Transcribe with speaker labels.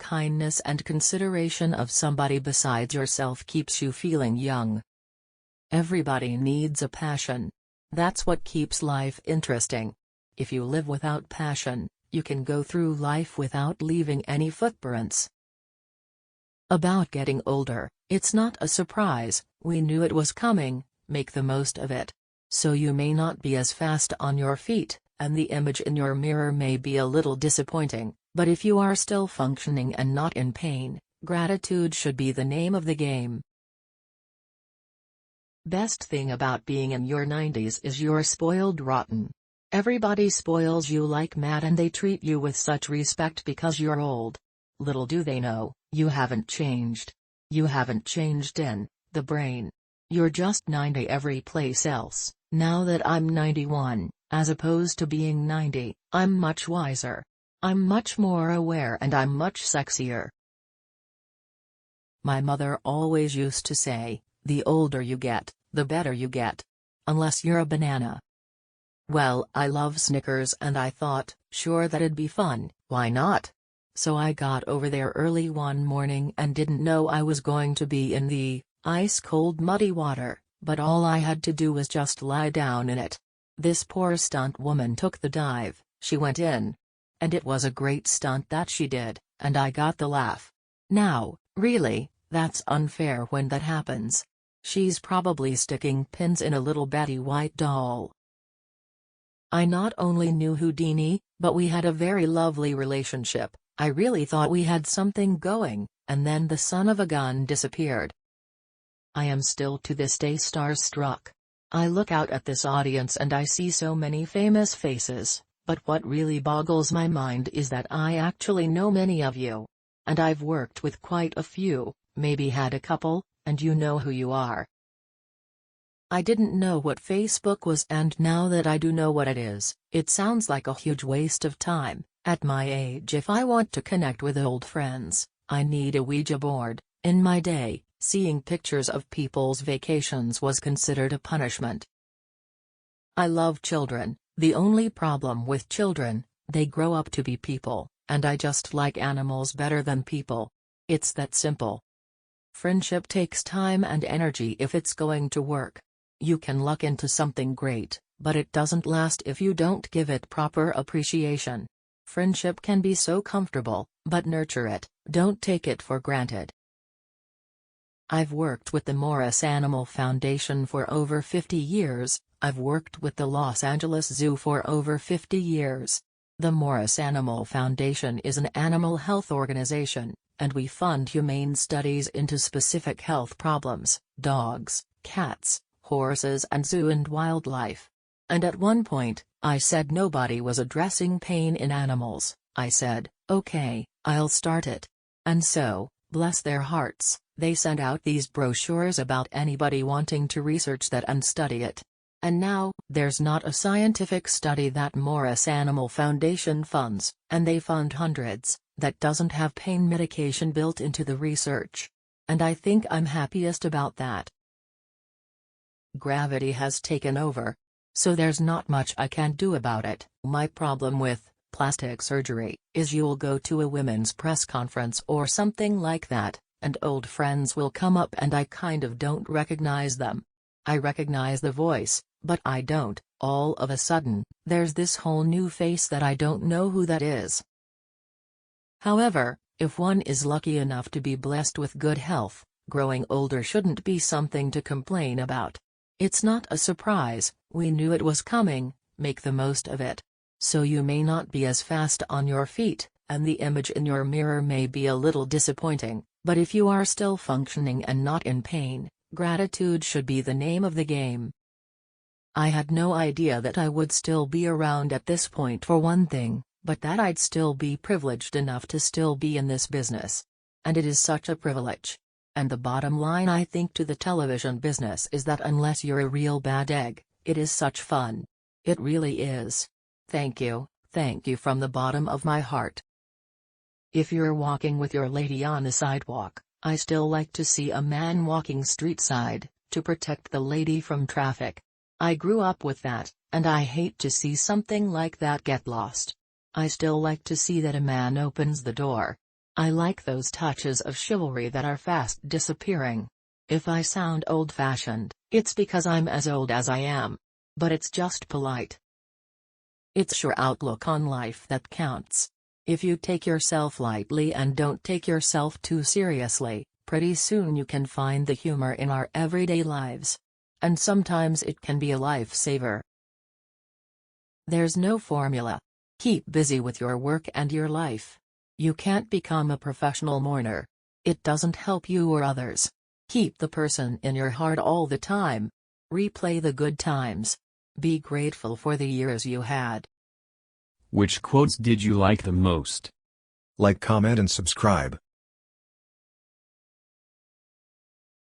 Speaker 1: kindness and consideration of somebody besides yourself keeps you feeling young. Everybody needs a passion. That's what keeps life interesting. If you live without passion, you can go through life without leaving any footprints. About getting older, it's not a surprise, we knew it was coming, make the most of it. So you may not be as fast on your feet, and the image in your mirror may be a little disappointing, but if you are still functioning and not in pain, gratitude should be the name of the game. Best thing about being in your 90s is you're spoiled rotten. Everybody spoils you like mad and they treat you with such respect because you're old. Little do they know, you haven't changed. You haven't changed in the brain. You're just 90 every place else. Now that I'm 91, as opposed to being 90, I'm much wiser. I'm much more aware and I'm much sexier. My mother always used to say, the older you get, the better you get. Unless you're a banana. Well, I love Snickers and I thought, sure that'd be fun, why not? So I got over there early one morning and didn't know I was going to be in the ice-cold muddy water, but all I had to do was just lie down in it. This poor stunt woman took the dive, she went in. And it was a great stunt that she did, and I got the laugh. Now, really, that's unfair when that happens. She's probably sticking pins in a little Betty White doll. I not only knew Houdini, but we had a very lovely relationship. I really thought we had something going, and then the son of a gun disappeared. I am still to this day starstruck. I look out at this audience and I see so many famous faces, but what really boggles my mind is that I actually know many of you. And I've worked with quite a few, maybe had a couple, and you know who you are. I didn't know what Facebook was, and now that I do know what it is, it sounds like a huge waste of time. At my age, if I want to connect with old friends, I need a Ouija board. In my day, seeing pictures of people's vacations was considered a punishment. I love children. The only problem with children, they grow up to be people, and I just like animals better than people. It's that simple. Friendship takes time and energy if it's going to work. You can luck into something great, but it doesn't last if you don't give it proper appreciation. Friendship can be so comfortable, but nurture it, don't take it for granted. I've worked with the Morris Animal Foundation for over 50 years, I've worked with the Los Angeles Zoo for over 50 years. The Morris Animal Foundation is an animal health organization, and we fund humane studies into specific health problems, dogs, cats, horses and zoo and wildlife. And at one point, I said nobody was addressing pain in animals. I said, okay, I'll start it. And so, bless their hearts, they sent out these brochures about anybody wanting to research that and study it. And now, there's not a scientific study that Morris Animal Foundation funds, and they fund hundreds, that doesn't have pain medication built into the research. And I think I'm happiest about that. Gravity has taken over. So there's not much I can do about it. My problem with plastic surgery is you'll go to a women's press conference or something like that, and old friends will come up and I kind of don't recognize them. I recognize the voice, but I don't. All of a sudden, there's this whole new face that I don't know who that is. However, if one is lucky enough to be blessed with good health, growing older shouldn't be something to complain about. It's not a surprise, we knew it was coming, make the most of it. So you may not be as fast on your feet, and the image in your mirror may be a little disappointing, but if you are still functioning and not in pain, gratitude should be the name of the game. I had no idea that I would still be around at this point for one thing, but that I'd still be privileged enough to still be in this business. And it is such a privilege. And the bottom line I think to the television business is that unless you're a real bad egg, it is such fun. It really is. Thank you from the bottom of my heart. If you're walking with your lady on the sidewalk, I still like to see a man walking street side, to protect the lady from traffic. I grew up with that, and I hate to see something like that get lost. I still like to see that a man opens the door. I like those touches of chivalry that are fast disappearing. If I sound old-fashioned, it's because I'm as old as I am. But it's just polite. It's your outlook on life that counts. If you take yourself lightly and don't take yourself too seriously, pretty soon you can find the humor in our everyday lives. And sometimes it can be a lifesaver. There's no formula. Keep busy with your work and your life. You can't become a professional mourner. It doesn't help you or others. Keep the person in your heart all the time. Replay the good times. Be grateful for the years you had.
Speaker 2: Which quotes did you like the most?
Speaker 3: Like, comment and subscribe.